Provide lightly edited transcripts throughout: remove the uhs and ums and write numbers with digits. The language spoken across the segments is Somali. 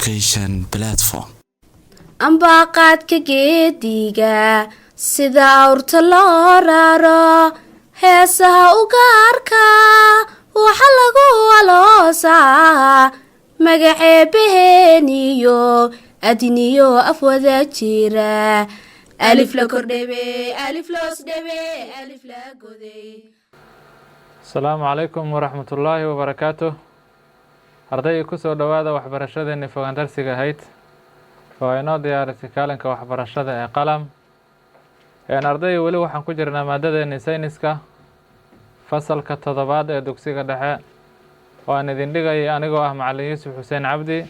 Education Platform. ambaqaadka geediga sida awrta loo raro heesaha u gaarka waxa lagu aloosaa magaceebaheeniyo adiniyo afwada jira alif la kordhebe alif loos dhebe alif la goday. Asalaamu calaykum waraxmatullaahi wabarakaatuh. Arday ku soo dhawaada waxbarashadeena fogaandarsiga ahayd oo inoo diyaarisay kaalinka waxbarashada ee qalam. Arday weli waxaan ku jirnaa maadadeena sayniska fasalka 7 ee dugsiga dhexe waan idin dhigay anigoo ah macallin Yuusuf Xuseen Cabdi.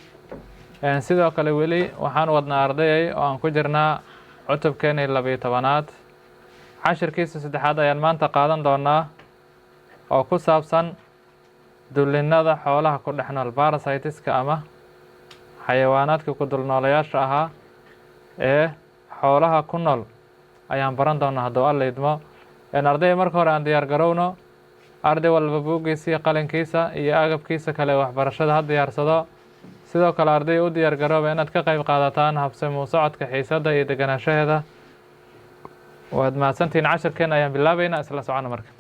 Sidoo kale weli waxaan wadnaa arday oo aan ku jirnaa cutubkeena 12aad cashirkiisa 3aad ayaan maanta qaadan doonaa oo ku saabsan dulinada xoolaha ku dhex nool parasiteska ama xayawaanaadka ku dul noolayaasha ahaa ee xoolaha ku nool ayaan baran doonaa hadduu alla idmo. Arday marka hore aan diyaar garowno arday walba buuggiisa iyo qalinkiisa iyo agabkiisa kale waxbarashada ha diyaarsado. sidoo kale arday u diyaar garooba inaad ka qayb qaadataan habsami u socodka xiisadda iyo deganaanshaheeda. waad mahadsantihiin. cashirkeena ayaan bilaabaynaa isla socona marka.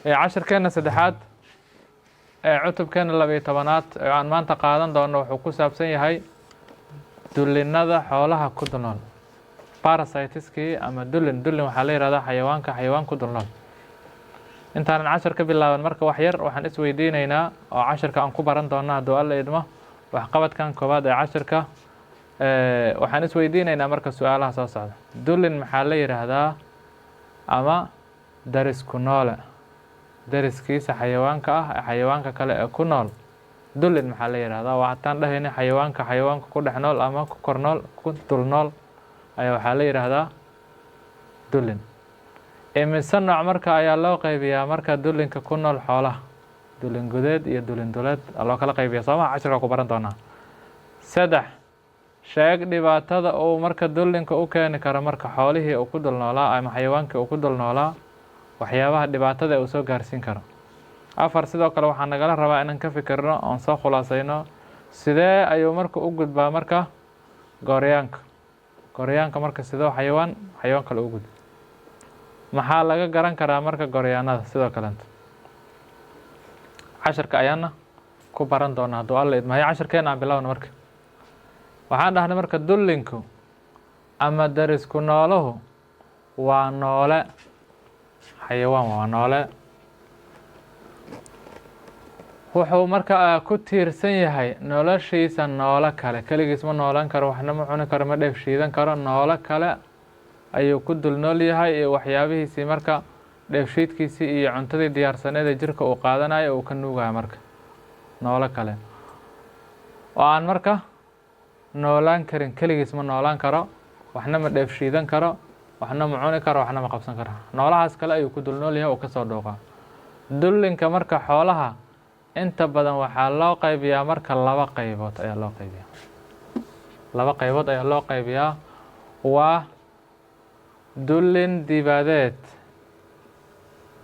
cashirkeena 3aad ee cutubkeena 12aad ee aan maanta qaadan doono wuxuu ku saabsan yahay dulinada xoolaha ku dul nool parasiteski ama dulin waxaa la yidhahdaa xayawaan ku dul nool. intaanan cashir ka bilaaban marka wax yar waxaan isweydiinaynaa oo cashirka aan ku baran doona hadduu alla idmo waxqabadkan koowaad ee cashirka. waxaan isweydiinaynaa marka su-aalaha soo socda. dulin maxaa la yidhaahdaa ama darisku noole dariskiisa xayawaanka ah ee xayawaanka kale ee ku nool dulin maxaa la yidhaahdaa. waxaan dhahayna xayawaanka ku dhex nool ama ku kor nool ku dul nool ayaa waxaa la yidhaahdaa dulin. imise nooc marka ayaa loo qaybiyaa marka dulinka ku nool xoolaha dulin gudeed iyo dulin duleed loo kala qaybiya soomaa cashirka ku baran doonaa. 3 sheeg dhibaatada uu marka dulinka u keeni karo marka xoolihii uu ku dul noolaa ama xayawaankii uu ku dul noolaa waxyaabaha dhibaatada uu soo gaarsiin karo. 4 sidoo kale waxaa nagala rabaa inaan ka fikirno oon soo khulaasayno sidee ayuu marka u gudbaa marka gooryaanka marka sidoo xayawaan kale u gudbo. maxaa laga garan karaa marka gooryaanada sidoo kaleenta cashirka ayaana ku baran doonaa hadduu alla idmo. cashirkeena aan bilowna marka. waxaan dhahnay marka dulinku ama darisku nooluhu waa noole xayawaan waa noole wuxuu marka ku tiirsan yahay noloshiisa noolo kale keligiis ma noolan karo waxna ma cuni karo ma dheefshiidan karo noolo kale ayuu ku dul nool yahay iyo waxyaabihiisii marka dheefshiidkiisii iyo cuntadii diyaarsaneed ee jirka uu qaadanayo uu ka nuugayo marka noolo kale oo aan marka noolaan karin keligiis ma noolaan karo waxna ma dheefshiidan karo waxna ma cuni karo waxna ma qabsan karo noolahaas kale ayuu ku dul nool yahay oo kasoo dhuuqa. dulinka marka xoolaha inta badan waxaa loo qaybiyaa marka 2 qaybood ayaa loo qaybiyaa. waa dulin dibadeed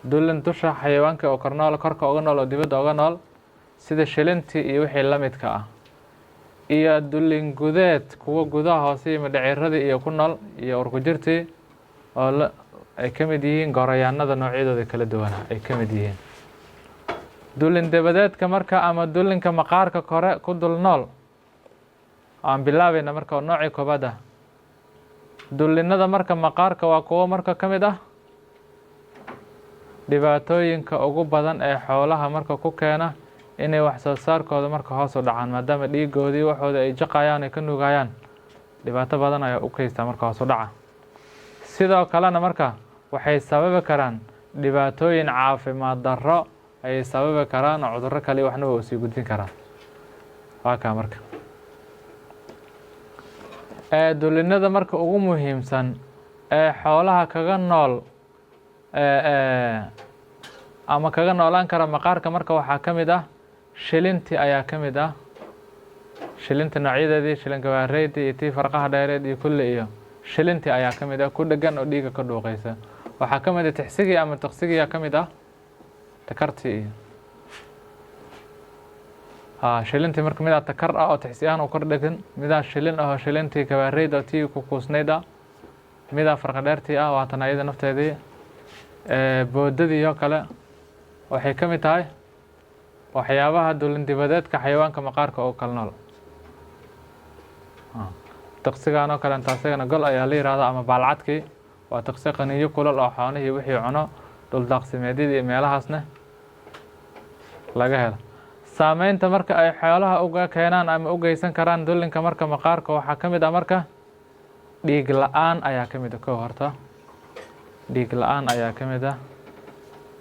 dulin dusha xayawaanka oo korka uga nool oo dibadda uga nool sida shilintii iyo wixii la midka ah, iyo dulin gudeed kuwa gudaha hoose iyo mindhiciiradii iyo ku nool iyo urkujirtii oo ay ka mid yihiin gooryaanada noocyadooda kala duwanaa ay ka mid yihiin. dulin dabadeedka marka ama dulinka maqaarka kore ku dul nool aan bilaabayna marka noocii koobaad ah. dulinada marka maqaarka waa kuwo marka ka mid ah dhibaatooyinka ugu badan ee xoolaha marka ku keena inay wax soo saarkooda marka hoos u dhacaan maadaama dhiigoodii waxooda ay jaqayaan ay ka nuugayaan dhibaato badan ayaa u keystaa marka hoos u dhaca. sidoo kalena marka waxay sababi karaan dhibaatooyin caafimaad darro ayay sababi karaan oo cudurro kale waxna waa sii gudbin karaan. waa kaa marka dulinada marka ugu muhiimsan ee xoolaha kaga nool ama kaga noolaan kara maqaarka marka waxaa ka mid ah shilintii ayaa ka mid ah. shilinta noocyadeedii shilinka waareydii iyo tii farqaha dheereed iyo kulli iyo shilintii ayaa ka mid ah ku dhegan oo dhiiga ka dhuuqaysa. waxaa ka mid ah tixsigii ama taqsigii ka mid ah takartii iyo shilintii marka midaa takar ah oo tixsiyaan u kor dhegan, midaa shilin ah oo shilintii kabaareyda oo tii ku kuusnayda, midaa farqadheertii ah waa tan ayada nafteedii. Boodadii oo kale waxay ka mid tahay waxyaabaha dulin dibadeedka xayawaanka maqaarka oo kala nool. Taqsigaan oo kale intaasagana gol ayaa la yiraahdaa ama baalcadkii, waa taqsi qaniyo kulul oo xoonihii wixii cuno dhul daaqsimeedyadii meelahaasna laga helo. Saameynta marka ay xoolaha uga keenaan ama u geysan karaan dulinka marka maqaarka waxaa ka mid ah marka dhiig la'aan ayaa ka mid ah. Koo horta dhiig la'aan ayaa ka mid ah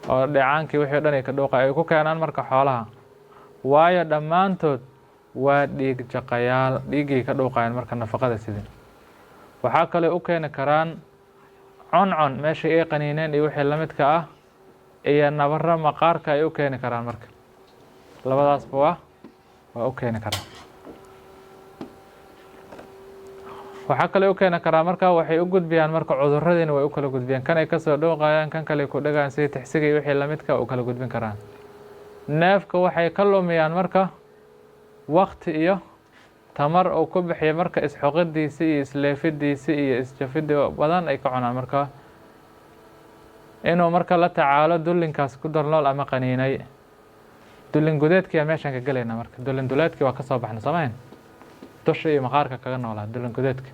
oo dhacaankii wixii dhan ay ka dhuuqa ay ku keenaan marka xoolaha, waayo dhammaantood waa dhiig jaqayaal, dhiiggay ka dhuuqayaan marka nafaqada sidin. waxaa kale u keeni karaan cuncun meeshii ay qaniineen iyo wixii la midka ah iyo nabarro maqaarka ay u keeni karaan marka labadaasba waa u keeni karaan. waxaa kale u keeni karaa marka waxay u gudbiyaan marka cudurradiina way u kala gudbiyaan, kan ay kasoo dhuuqayaan kan kale ku dhagaan sidii tixsiga iyo wixii la midka u kala gudbin karaan. neefka waxay ka lumiyaan marka waqti iyo tamar uu ku bixiyo marka isxoqidiisa iyo isleefidiisa iyo isjafida badan ay ka cunaan marka inuu marka la tacaalo dulinkaas ku darnool ama qaniinay. dulin gudeedkii meeshaan ka galayna marka dulin duleedkii waa ka soo baxna samayn dusha iyo maqaarka kaga noolaa dulin gudeedka.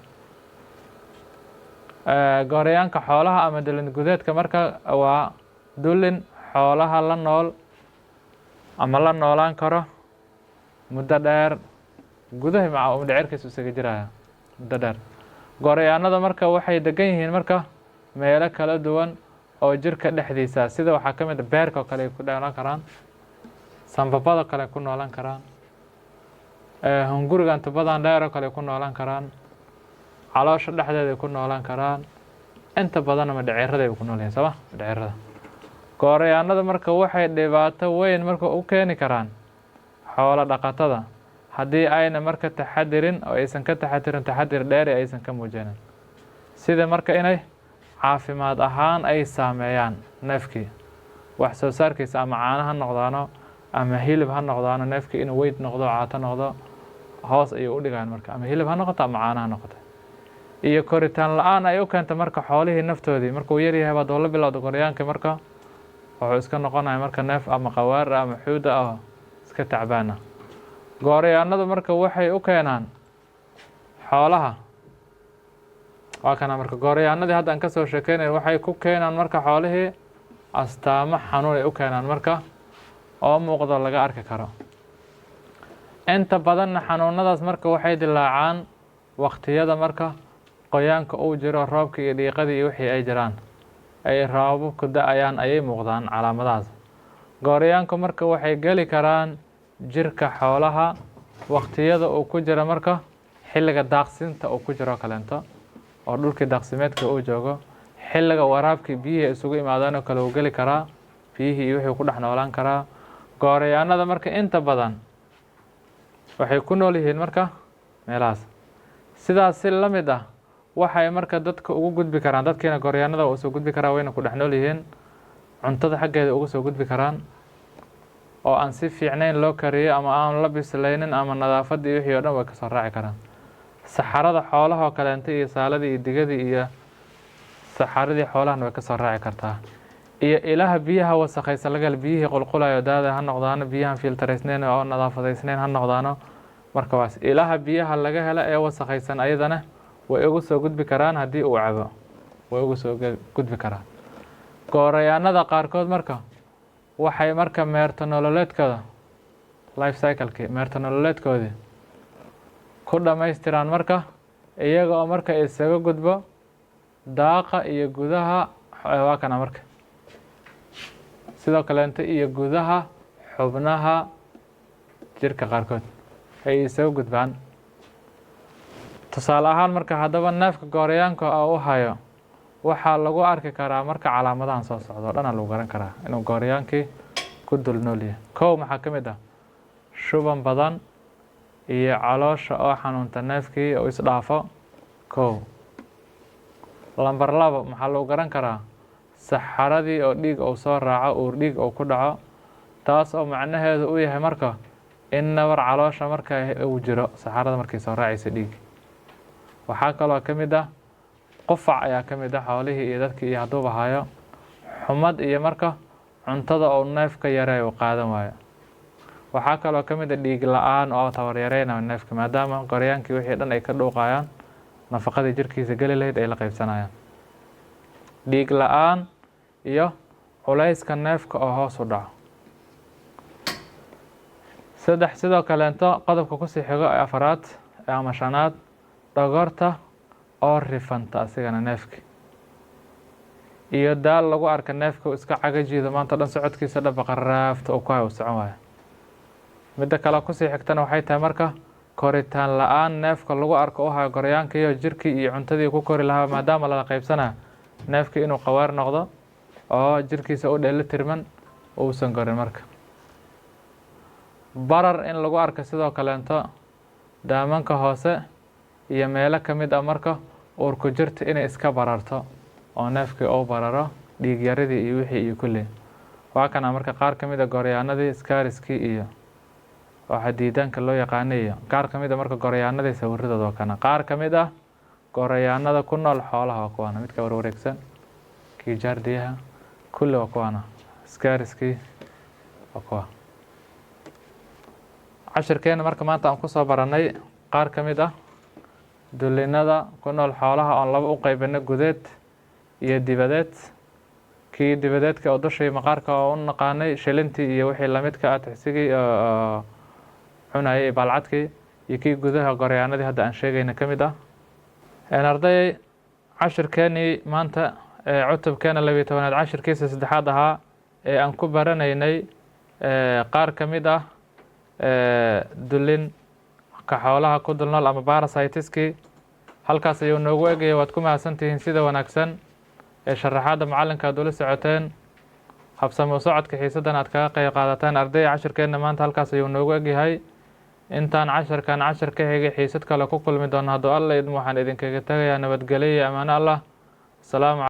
gooryaanka xoolaha ama dulin gudeedka marka waa dulin xoolaha la nool ama la noolaan karo muddo dheer gudaha maca mindhicirkiisu isaga jiraya muddo dheer. gooryaanada marka waxay degan yihiin marka meelo kala duwan oo jirka dhexdiisa, sida waxaa ka mid ah beerka oo kale ay ku noolaan karaan, sanbabada kale ku noolaan karaan, hungurigan tubadan dheer oo kale ku noolaan karaan, caloosha dhexdeeda ku noolaan karaan, inta badanna mindhicirada ku nool yihiin sooma mindhicirada. gooryaanada marka waxay dhibaato weyn marka u keeni karaan xoolo dhaqatada haddii ayna marka taxadirin oo aysan ka taxadirin taxadir dheeri aysan ka muujinin, sida marka inay caafimaad ahaan ay saameeyaan neefkii wax soo saarkiisa, ama caano ha noqdaano ama hilib ha noqdaano, neefkii inuu weyd noqdo caato noqdo hoos ayay u dhigaan marka, ama hilib ha noqoto ama caano ha noqoto. iyo koritaan la-aan ay u keento marka xoolihii naftoodii markuu yaryahay baad oo la bilowda gooryaanka marka wuxuu iska noqonaya marka neef ama qawaar ama xuuda ah iska tacbaana. gooryaanadu marka waxay u keenaan xoolaha waa kana marka gooryaanadii hadda aan kasoo sheekeynay waxay ku keenaan marka xoolihii astaamo xanuun ay u keenaan marka oo muuqdo laga arki karo. inta badanna xanuunadaas marka waxay dilaacaan waqtiyada marka qoyaanka uu jiro, roobka iyo dhiiqadii iyo wixii ay jiraan ay raabo ku da-ayaan ayay muuqdaan calaamadahaas. gooryaanku marka waxay geli karaan jirka xoolaha waqtiyada uu ku jiro marka xilliga daaqsinta uu ku jiro kaleento oo dhulkii daaqsimeedka uu joogo, xilliga waraabkii biyihii isugu imaadaan oo kale uu geli karaa, biyihii iyo wixii ku dhex noolaan karaa. gooryaanada marka inta badan waxay ku nool yihiin marka meelahaas. sidaas si la mid ah waxay marka dadka ugu gudbi karaan, dadkiina gooryaanada u soo gudbi karaa, wayna ku dhex nool yihiin cuntada xaggeeda uga soo gudbi karaan oo aan si fiicnayn loo kariyo ama aan la bislaynin ama nadaafadii wixii oo dhan way ka soo raaci karaan. saxarada xoolaha oo kaleenta iyo saaladii iyo digadii iyo saxaradii xoolahana way ka soo raaci kartaa. iyo ilaha biyaha wasakhaysan laga helo, biyihii qulqulayo daada ha noqdaano, biyahan filtaraysnayn oo nadaafadaysnayn ha noqdaano, marka waas ilaha biyaha laga helo ee wasakhaysan ayadana way ugu soo gudbi karaan haddii uu cabo way ugu soo gudbi karaan. gooryaanada qaarkood marka waxay marka meerto nololeedkooda life cycle-kii meerto nololeedkoodii ku dhammaystiraan marka iyaga oo marka isaga gudbo daaqa iyo gudaha waa kana marka sidoo kaleenta iyo gudaha xubnaha jirka qaarkood ay isaga gudbaan. tusaale ahaan marka haddaba neefka gooryaanka u hayo waxaa lagu arki karaa marka calaamadahan soo socdo dhana lagu garan karaa inuu gooryaankii ku dul nool yahay. kow maxaa ka mid ah shuban badan iyo caloosha oo xanuunta neefkii oo isdhaafo. kow lambar labo maxaa lagu garan karaa saxaradii oo dhiig uu soo raaco uur dhiig uu ku dhaco, taas oo macnaheedu u yahay marka in nabar caloosha marka uu jiro saxarada markay soo raacaysa dhiig. waxaa kaloo ka mid ah qufac ayaa ka mid ah xoolihii iyo dadkii iyo hadduuba hayo xumad iyo marka cuntada oo neefka yare uu qaadan waayo. waxaa kaloo ka mid ah dhiig la-aan oo tawar yareynayo neefka maadaama goryaankii wixii dhan ay ka dhuuqayaan nafaqadii jirkiisa geli lahayd ay la qaybsanayaan. dhiig la-aan iyo culayska neefka oo hoos u dhaco. sidoo kaleento qodobka kusii xigo ee afaraad ama shanaad dhogorta oo rifanta asigana neefki iyo daal lagu arka neefka iska cagajiido maanta dhan socodkiisa dhan baqaraafta uu ku hayo u socon waayo. midda kale kusii xigtana waxay tahay marka koritaan la-aan neefka lagu arko u hayo goryaanka iyo jirkii iyo cuntadii ku kori lahaa maadaama lala qaybsanaya neefkii inuu qawaar noqdo oo jirkiisa u dheeli tirman uusan korin marka. barar in lagu arko sidoo kaleento daamanka hoose iyo meelo ka mid ah marka uurku jirta inay iska bararto oo neefkii uu bararo dhiig yaradii iyo wixii iyo kulli. waa kana marka qaar ka mid ah goryaanadii iskaariskii iyo waxa diidaanka loo yaqaanay iyo qaar ka mid ah marka goryaanadii sawiradooda waa kana. qaar ka mid ah goryaanada ku nool xoolaha waa kuwaana midka warwareegsan kii jaardiyaha kulli waa kuwaana iskaariskii waa kuwa. cashirkeena marka maanta aan kusoo baranay qaar ka mid ah dulinada ku nool xoolaha oon laba u qaybino gudeed iyo dibadeed. kii dibadeedka oo dushii maqaarka oo u naqaanay shilintii iyo wixii lamidka ah tixsigii cunayay baalcadkii iyo kii gudaha goryaanadii hadda aan sheegayna ka mid ah. arday cashirkeenii maanta cutubkeena 12aad cashirkiisa saddexaad ahaa ee aan ku baranaynay qaar ka mid ah dulin ka xoolaha ku dul nool ama parasitiskii halkaas ayuu noogu egaya. waad ku mahadsantihiin sida wanaagsan ee sharaxaadda macalinka aad ula socoteen habsami u socodka xiisaddan aad kaga qayb qaadateen. arday cashirkeenna maanta halkaas ayuu noogu egyahay. intaan cashirkan cashir ka xigay xiisad kale ku kulmi doono hadduu alla idmo waxaan idinkaga tegayaa nabadgelyo iyo ammaano allah. asalaamu